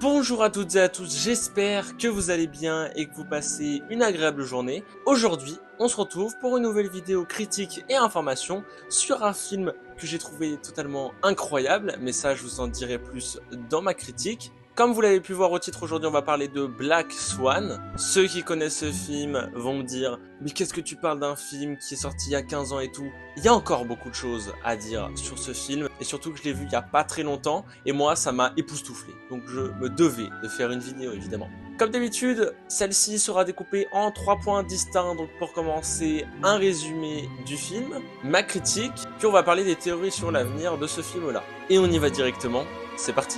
Bonjour à toutes et à tous, j'espère que vous allez bien et que vous passez une agréable journée. Aujourd'hui, on se retrouve pour une nouvelle vidéo critique et information sur un film que j'ai trouvé totalement incroyable, mais ça je vous en dirai plus dans ma critique. Comme vous l'avez pu voir au titre, aujourd'hui on va parler de Black Swan. Ceux qui connaissent ce film vont me dire « Mais qu'est-ce que tu parles d'un film qui est sorti il y a 15 ans et tout ?» Il y a encore beaucoup de choses à dire sur ce film, et surtout que je l'ai vu il y a pas très longtemps, et moi ça m'a époustouflé. Donc je me devais de faire une vidéo évidemment. Comme d'habitude, celle-ci sera découpée en 3 points distincts. Donc pour commencer, un résumé du film, ma critique, puis on va parler des théories sur l'avenir de ce film-là. Et on y va directement, c'est parti!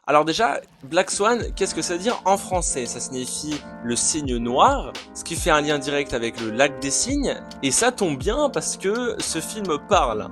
Alors déjà, Black Swan, qu'est-ce que ça veut dire en français? Ça signifie le cygne noir, ce qui fait un lien direct avec le lac des cygnes, et ça tombe bien parce que ce film parle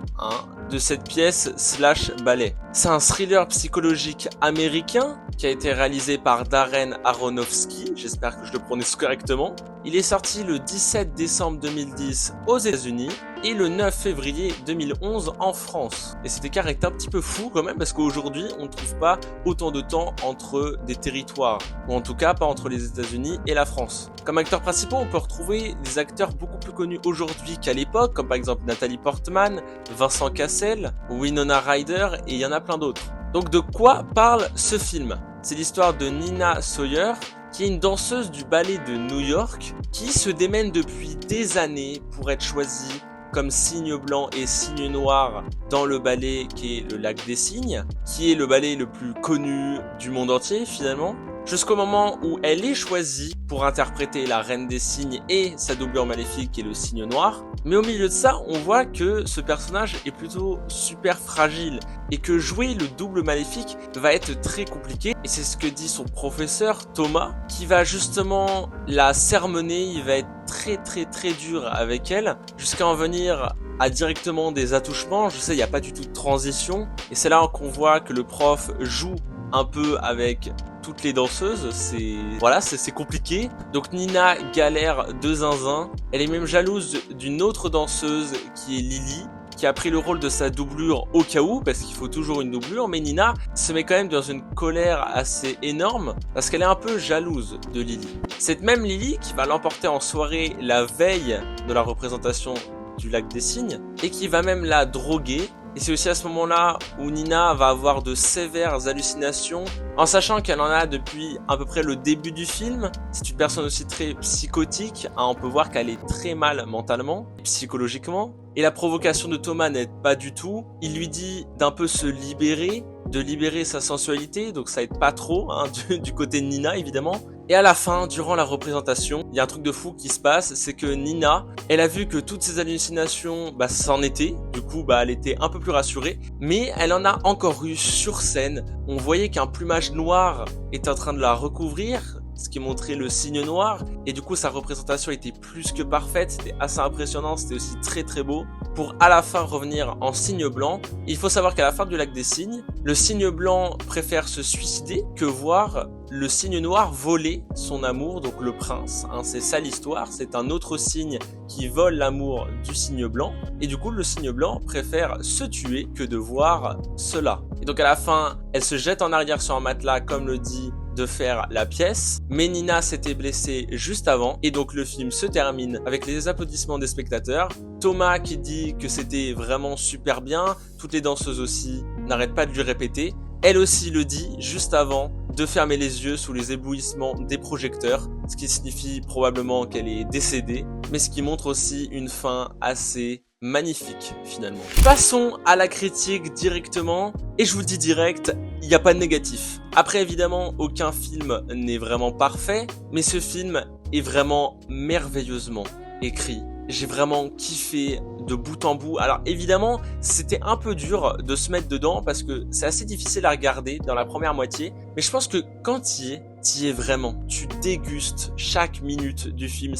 de cette pièce slash ballet. C'est un thriller psychologique américain qui a été réalisé par Darren Aronofsky, j'espère que je le prononce correctement. Il est sorti le 17 décembre 2010 aux États-Unis et le 9 février 2011 en France. Et cet écart est un petit peu fou quand même parce qu'aujourd'hui on ne trouve pas autant de temps entre des territoires, ou en tout cas pas entre les États-Unis et la France. Comme acteurs principaux, on peut retrouver des acteurs beaucoup plus connus aujourd'hui qu'à l'époque, comme par exemple Nathalie Portman, Vincent Cassel, Winona Ryder et il y en a plein d'autres. Donc de quoi parle ce film? C'est l'histoire de Nina Sawyer, qui est une danseuse du ballet de New York, qui se démène depuis des années pour être choisie comme cygne blanc et cygne noir dans le ballet qui est le Lac des Cygnes, qui est le ballet le plus connu du monde entier finalement, jusqu'au moment où elle est choisie pour interpréter la Reine des Cygnes et sa doublure maléfique qui est le cygne noir. Mais au milieu de ça, on voit que ce personnage est plutôt super fragile et que jouer le double maléfique va être très compliqué. Et c'est ce que dit son professeur Thomas, qui va justement la sermonner, il va être très dur avec elle, jusqu'à en venir à directement des attouchements. Je sais, il n'y a pas du tout de transition, et c'est là qu'on voit que le prof joue un peu avec toutes les danseuses, c'est compliqué. Donc Nina galère de zinzin, elle est même jalouse d'une autre danseuse qui est Lily, qui a pris le rôle de sa doublure au cas où, parce qu'il faut toujours une doublure, mais Nina se met quand même dans une colère assez énorme, parce qu'elle est un peu jalouse de Lily. Cette même Lily qui va l'emporter en soirée la veille de la représentation du Lac des Cygnes, et qui va même la droguer. Et c'est aussi à ce moment-là où Nina va avoir de sévères hallucinations, en sachant qu'elle en a depuis à peu près le début du film. C'est une personne aussi très psychotique, on peut voir qu'elle est très mal mentalement, psychologiquement. Et la provocation de Thomas n'aide pas du tout. Il lui dit d'un peu se libérer, de libérer sa sensualité, donc ça aide pas trop du côté de Nina évidemment. Et à la fin, durant la représentation, il y a un truc de fou qui se passe, c'est que Nina, elle a vu que toutes ces hallucinations, c'en était. Du coup, elle était un peu plus rassurée. Mais elle en a encore eu sur scène. On voyait qu'un plumage noir était en train de la recouvrir, ce qui montrait le cygne noir. Et du coup, sa représentation était plus que parfaite. C'était assez impressionnant, c'était aussi très beau. Pour à la fin revenir en cygne blanc. Il faut savoir qu'à la fin du Lac des Cygnes, le cygne blanc préfère se suicider que voir le cygne noir voler son amour, donc le prince. C'est ça l'histoire, c'est un autre cygne qui vole l'amour du cygne blanc. Et du coup, le cygne blanc préfère se tuer que de voir cela. Et donc à la fin, elle se jette en arrière sur un matelas, comme le dit de faire la pièce, mais Nina s'était blessée juste avant, et donc le film se termine avec les applaudissements des spectateurs. Thomas qui dit que c'était vraiment super bien, toutes les danseuses aussi n'arrêtent pas de lui répéter. Elle aussi le dit juste avant de fermer les yeux sous les éblouissements des projecteurs, ce qui signifie probablement qu'elle est décédée, mais ce qui montre aussi une fin assez magnifique finalement. Passons à la critique directement, et je vous le dis direct, il n'y a pas de négatif. Après évidemment, aucun film n'est vraiment parfait, mais ce film est vraiment merveilleusement écrit. J'ai vraiment kiffé de bout en bout. Alors évidemment, c'était un peu dur de se mettre dedans parce que c'est assez difficile à regarder dans la première moitié. Mais je pense que quand il y est, t'y es vraiment. Tu dégustes chaque minute du film,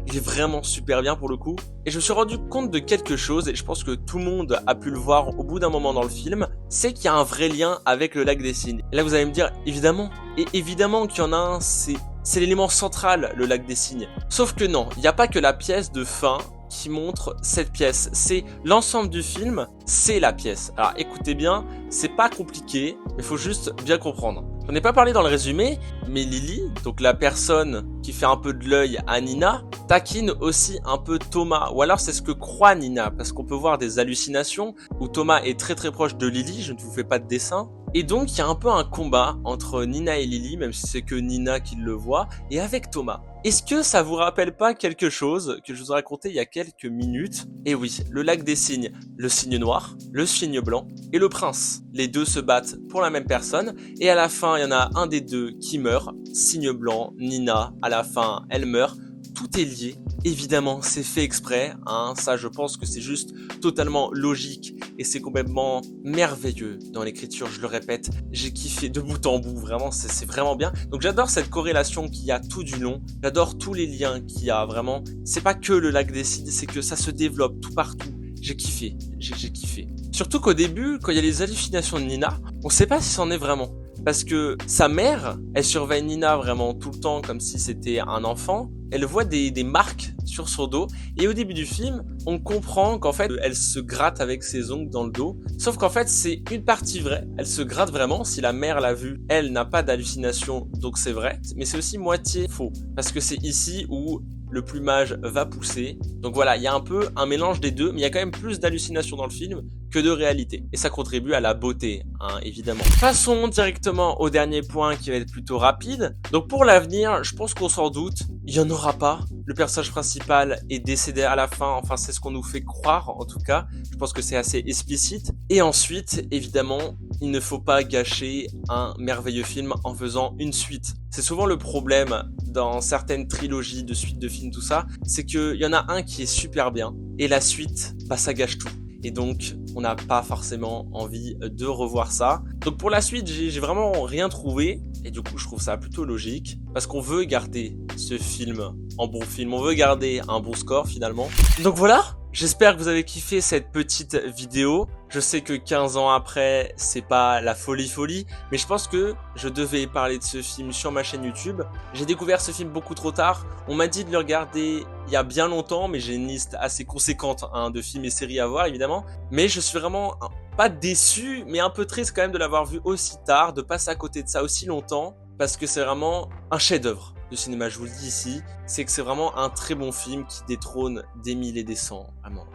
il est vraiment super bien pour le coup. Et je me suis rendu compte de quelque chose, et je pense que tout le monde a pu le voir au bout d'un moment dans le film, c'est qu'il y a un vrai lien avec le lac des cygnes. Et là vous allez me dire, évidemment, et évidemment qu'il y en a un, c'est l'élément central, le lac des cygnes. Sauf que non, il n'y a pas que la pièce de fin qui montre cette pièce, c'est l'ensemble du film, c'est la pièce. Alors écoutez bien, c'est pas compliqué, mais il faut juste bien comprendre. J'en ai pas parlé dans le résumé, mais Lily, donc la personne qui fait un peu de l'œil à Nina, taquine aussi un peu Thomas, ou alors c'est ce que croit Nina, parce qu'on peut voir des hallucinations où Thomas est très très proche de Lily, je ne vous fais pas de dessin, et donc il y a un peu un combat entre Nina et Lily, même si c'est que Nina qui le voit, et avec Thomas. Est-ce que ça vous rappelle pas quelque chose que je vous ai raconté il y a quelques minutes? Et oui, le lac des cygnes, le cygne noir, le cygne blanc et le prince. Les deux se battent pour la même personne et à la fin, il y en a un des deux qui meurt. Cygne blanc, Nina, à la fin, elle meurt. Tout est lié. Évidemment, c'est fait exprès, hein. Ça, je pense que c'est juste totalement logique et c'est complètement merveilleux dans l'écriture, je le répète. J'ai kiffé de bout en bout, vraiment, c'est vraiment bien. Donc j'adore cette corrélation qu'il y a tout du long. J'adore tous les liens qu'il y a, vraiment. C'est pas que le lac des cygnes, c'est que ça se développe tout partout. J'ai kiffé, j'ai kiffé. Surtout qu'au début, quand il y a les hallucinations de Nina, on sait pas si c'en est vraiment. Parce que sa mère, elle surveille Nina vraiment tout le temps comme si c'était un enfant. Elle voit des marques sur son dos. Et au début du film, on comprend qu'en fait, elle se gratte avec ses ongles dans le dos. Sauf qu'en fait, c'est une partie vraie. Elle se gratte vraiment. Si la mère l'a vu, elle n'a pas d'hallucination, donc c'est vrai. Mais c'est aussi moitié faux. Parce que c'est ici où le plumage va pousser. Donc voilà, il y a un peu un mélange des deux, mais il y a quand même plus d'hallucinations dans le film que de réalité. Et ça contribue à la beauté, hein, évidemment. Passons directement au dernier point qui va être plutôt rapide. Donc pour l'avenir, je pense qu'on s'en doute, il n'y en aura pas. Le personnage principal est décédé à la fin, enfin c'est ce qu'on nous fait croire en tout cas. Je pense que c'est assez explicite. Et ensuite, évidemment, il ne faut pas gâcher un merveilleux film en faisant une suite. C'est souvent le problème dans certaines trilogies de suites de films, tout ça, c'est qu'il y en a un qui est super bien, et la suite, bah ça gâche tout. Et donc, on n'a pas forcément envie de revoir ça. Donc pour la suite, j'ai vraiment rien trouvé, et du coup, je trouve ça plutôt logique, parce qu'on veut garder ce film en bon film, on veut garder un bon score finalement. Donc voilà, j'espère que vous avez kiffé cette petite vidéo. Je sais que 15 ans après, c'est pas la folie, mais je pense que je devais parler de ce film sur ma chaîne YouTube. J'ai découvert ce film beaucoup trop tard. On m'a dit de le regarder il y a bien longtemps, mais j'ai une liste assez conséquente hein, de films et séries à voir évidemment. Mais je suis vraiment pas déçu, mais un peu triste quand même de l'avoir vu aussi tard, de passer à côté de ça aussi longtemps, parce que c'est vraiment un chef-d'œuvre de cinéma, je vous le dis ici, c'est que c'est vraiment un très bon film qui détrône des 1000 et des 100,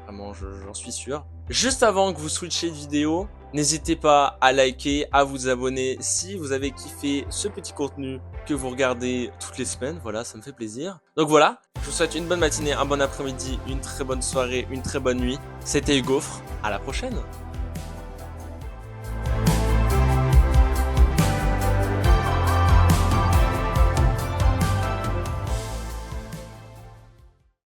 vraiment, j'en suis sûr. Juste avant que vous switchiez de vidéo, n'hésitez pas à liker, à vous abonner si vous avez kiffé ce petit contenu que vous regardez toutes les semaines, voilà, ça me fait plaisir. Donc voilà, je vous souhaite une bonne matinée, un bon après-midi, une très bonne soirée, une très bonne nuit. C'était Hugoffre, à la prochaine.